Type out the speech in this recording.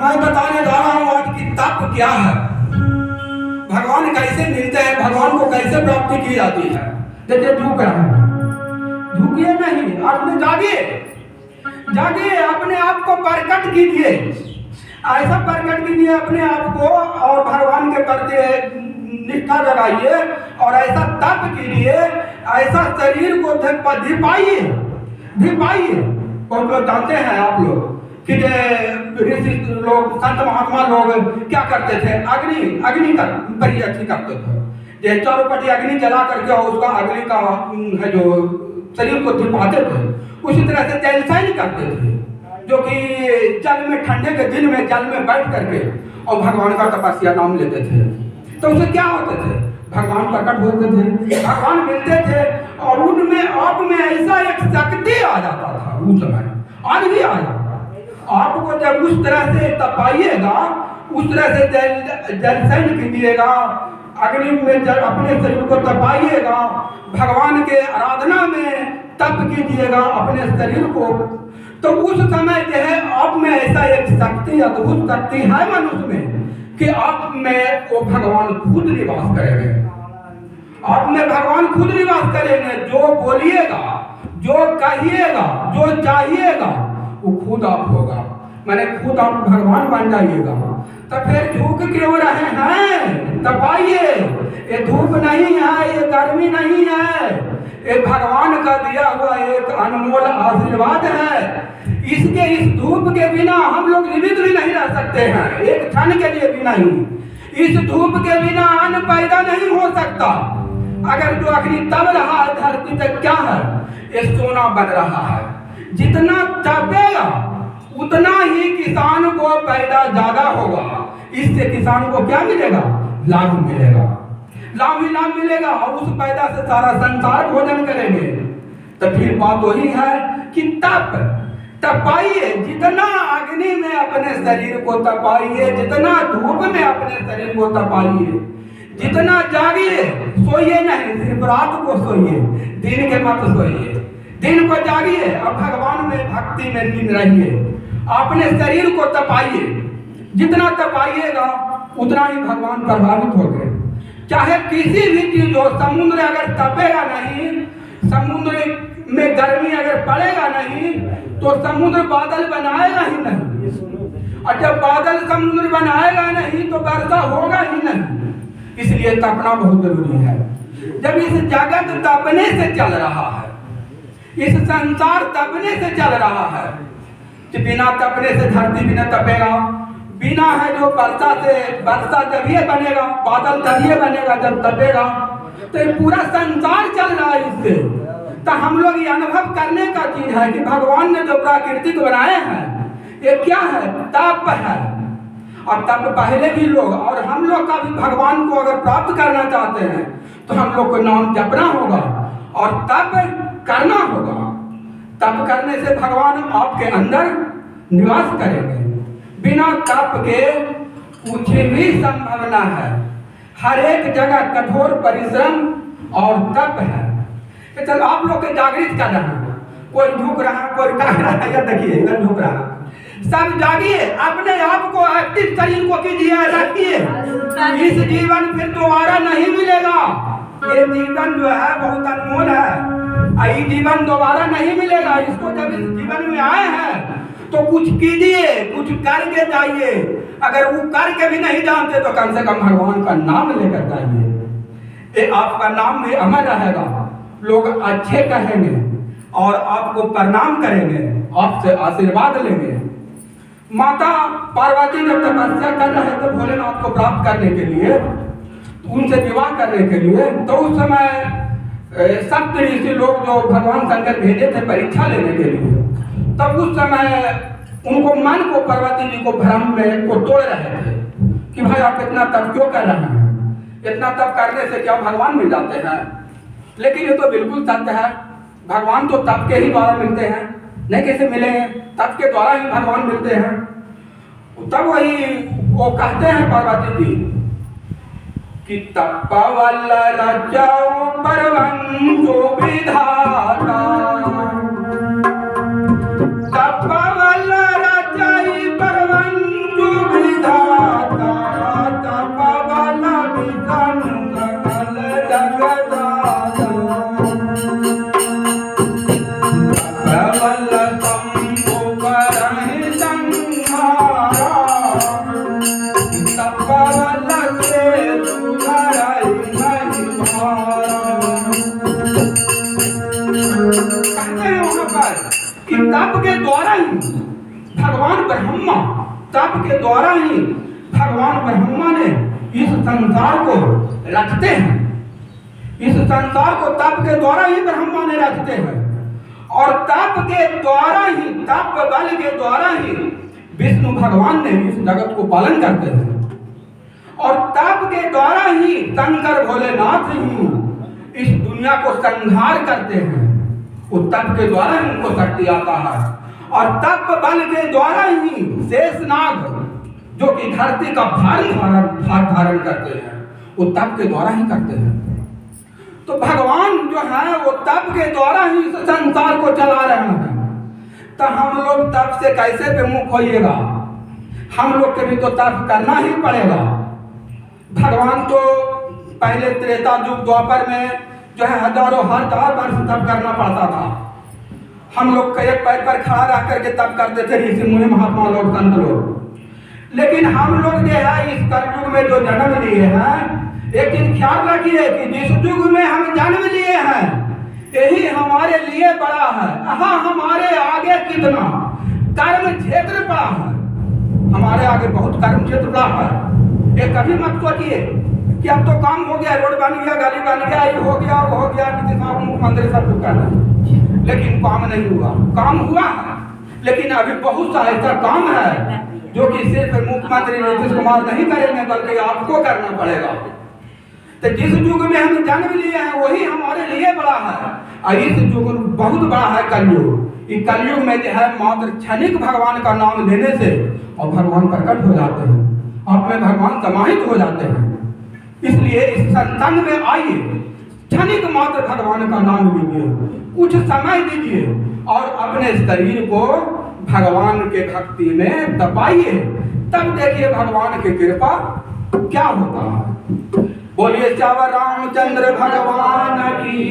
मैं बताने जा रहा हूँ आज कि तप क्या है, भगवान कैसे मिलते हैं, भगवान को कैसे प्राप्ति की जाती है। देखिए झुक रहा है, झुकिए नहीं, आपने जागिए, जागिए, अपने आप को प्रकट कीजिए, ऐसा प्रकट कीजिए अपने आप को और भगवान के प्रति निष्ठा जगाइए और ऐसा तप कीजिए, ऐसा शरीर को धिपाइए, धिपाइए। और लोग जानते हैं आप लोग कि ऋषि लोग, संत महात्मा लोग क्या करते थे, अग्नि का परिरक्षी करते थे। ये चौपटी अग्नि जला करके और उसका अग्नि का है जो शरीर को धिपाते थे, उसी तरह से जलसैन करते थे, जो कि जल में, ठंडे के दिन में जल में बैठ करके और भगवान का तपस्या नाम लेते थे। तो उसे क्या होते थे, भगवान प्रकट होते थे, भगवान मिलते थे और उनमें आप में ऐसा एक शक्ति आ जाता था उस समय, आज भी आ जाता। आपको जब उस तरह से तपाइएगा, उस तरह से जलसैन कीजिएगा, अग्नि में अपने शरीर को तपाइएगा, भगवान के आराधना में तप कीजिएगा अपने शरीर को, तो उस समय जो है आप में ऐसा एक शक्ति, अद्भुत शक्ति है मनुष्य में कि आप में वो भगवान खुद निवास करेंगे, आप में भगवान खुद निवास करेंगे। जो बोलिएगा, जो कहिएगा, जो चाहिएगा वो खुद आप होगा, मैंने खुद आप भगवान बन जाइएगा। तो फिर झुक क्यों रहे हैं, तपाइए, ये धूप नहीं है, ये गर्मी नहीं है, ये भगवान का दिया हुआ एक अनमोल आशीर्वाद है। इसके इस धूप के बिना हम लोग जीवित भी नहीं रह सकते हैं, एक क्षण के लिए भी नहीं। इस धूप के बिना अन्न पैदा नहीं हो सकता। अगर जो अग्नि तप रहा है धरती पे, क्या है, ये सोना बन रहा है। जितना तपेगा उतना ही किसान को पैदा ज्यादा होगा, इससे किसान को क्या मिलेगा, लाभ मिलेगा, लाभ ही लाभ मिलेगा और उस पैदा से सारा संसार भोजन करेंगे। तो फिर बात वही है कि तप, तपाइए, जितना अग्नि में अपने शरीर को तपाइए, जितना धूप में अपने शरीर को तपाइए, जितना जागिए, सोइए नहीं, सिर्फ रात को सोइए, दिन के मत सोइए, दिन को जागिए और भगवान में भक्ति में लीन रहिए, अपने शरीर को तपाइए। जितना तपाइएगा उतना ही भगवान प्रभावित होंगे। चाहे किसी भी चीज हो, समुद्र अगर तपेगा नहीं, समुद्र में गर्मी अगर पड़ेगा नहीं, तो समुद्र बादल बनाएगा ही नहीं, और जब बादल समुद्र बनाएगा नहीं तो वर्षा होगा ही नहीं। इसलिए तपना बहुत जरूरी है। जब इस जगत तपने से चल रहा है, इस संसार तपने से चल रहा है, कि बिना तपने से धरती भी न तपेगा, बिना है जो वर्षा से, वर्षा जब ये बनेगा, बादल तब ये बनेगा जब तपेगा। तो ये पूरा संसार चल रहा है इससे। तो हम लोग ये अनुभव करने का चीज है कि भगवान ने जो प्राकृतिक बनाए हैं, ये क्या है, तप है। और तप पहले भी लोग और हम लोग का भी भगवान को अगर प्राप्त करना चाहते हैं तो हम लोग को नाम जपना होगा और तप करना होगा। तप करने से भगवान आपके अंदर निवास करेंगे। बिना तप के कुछ भी संभव न है। हर एक जगह कठोर परिश्रम और तप है। तो चलो आप लोग के जागृत कर रहे हैं, कोई झुक रहा, कोई टहल रहा है, देखिए इधर झुक रहा, सब जागिए, अपने आप को एक्टिव शरीर को कीजिए, रखिए। इस जीवन फिर दोबारा नहीं मिलेगा। ये जीवन जो है बहुत अनमोल है, ये जीवन दोबारा नहीं मिलेगा। इसको जब इस जीवन में आए हैं तो कुछ कीजिए, कुछ करके जाइए। अगर वो करके भी नहीं जानते तो कम से कम भगवान का नाम लेकर जाइए, आपका नाम भी अमर रहेगा, लोग अच्छे कहेंगे और आपको प्रणाम करेंगे, आपसे आशीर्वाद लेंगे। माता पार्वती जब तपस्या कर रहे थे भोलेनाथ को प्राप्त करने के लिए, उनसे विवाह करने के लिए, तो उस समय सप्त ऋषि लोग जो भगवान शंकर भेजे थे परीक्षा लेने के लिए, तब उस समय उनको मन को, पार्वती जी को भ्रम में को तोड़ रहे थे कि भाई आप इतना तप क्यों कर रहे हैं, इतना तप करने से क्या भगवान मिल जाते हैं। लेकिन ये तो बिल्कुल सत्य है, भगवान तो तप के ही द्वारा मिलते हैं, नहीं कैसे मिलेंगे, तप के द्वारा ही भगवान मिलते हैं। तब वही वो कहते हैं पार्वती जी कि तपवल रचौ परवंशो विधाता, तपवल रचै परवंशो करहि संहारा, तब बल से सुधरहि नहीं भारा। कहते हैं वहां पर कि तप के द्वारा ही भगवान ब्रह्मा, तप के द्वारा ही भगवान ब्रह्मा ने इस संसार को रचते हैं। इस संसार को तप के द्वारा ही ब्रह्मा ने रचते हैं और तप के द्वारा ही, तप बल के द्वारा ही विष्णु भगवान ने इस जगत को पालन करते हैं और तप के द्वारा ही शंकर भोलेनाथ ही इस दुनिया को संहार करते हैं। वो तप के द्वारा ही उनको शक्ति आता है और तप बल के द्वारा ही शेषनाग जो कि धरती का भार धारण करते हैं, वो तप के द्वारा ही करते हैं। तो भगवान जो है वो तप के द्वारा ही इस संसार को चला रहे हैं। तो हम लोग तप से कैसे विमुख होइएगा? हम लोग के भी तो तप करना ही पड़ेगा। भगवान तो पहले त्रेता युग द्वापर में जो है हजार वर्ष तप करना पड़ता था। हम लोग के एक पैर पर खड़ा रह करके तप करते थे, ऋषि मुनि महात्मा लोग, संत लोग। लेकिन हम लोग जो है इस कलयुग में जो जन्म लिए हैं, एक चीज ख्याल रखिए कि जिस युग में हम जन्म लिए हैं यही हमारे लिए बड़ा है। हाँ, हमारे आगे कितना कर्म क्षेत्र पड़ा है, हमारे आगे बहुत कर्म क्षेत्र पड़ा है। ये कभी मत सोचिए कि अब तो काम हो गया, रोड बन गया, गली बन गया, ये हो गया, वो हो गया, नीतीश बाबू मुख्यमंत्री सब कुछ कर रहे, लेकिन काम नहीं हुआ। काम हुआ है लेकिन अभी बहुत सा ऐसा काम है जो कि सिर्फ मुख्यमंत्री नीतीश कुमार नहीं करेंगे बल्कि आपको करना पड़ेगा। तो जिस युग में हम जन्म लिए हैं वही हमारे लिए बड़ा है और इस युग बहुत बड़ा है कलयुग। इस कलयुग में जो है मात्र क्षणिक भगवान का नाम लेने से और भगवान प्रकट हो जाते हैं, आप में भगवान समाहित हो जाते हैं। इसलिए इस सत्संग में आइए, क्षणिक मात्र भगवान का नाम लीजिए, कुछ समय दीजिए और अपने शरीर को भगवान के भक्ति में दबाइए, तब देखिए भगवान की कृपा क्या होता है। बोलिए श्याम रामचंद्र भगवान की।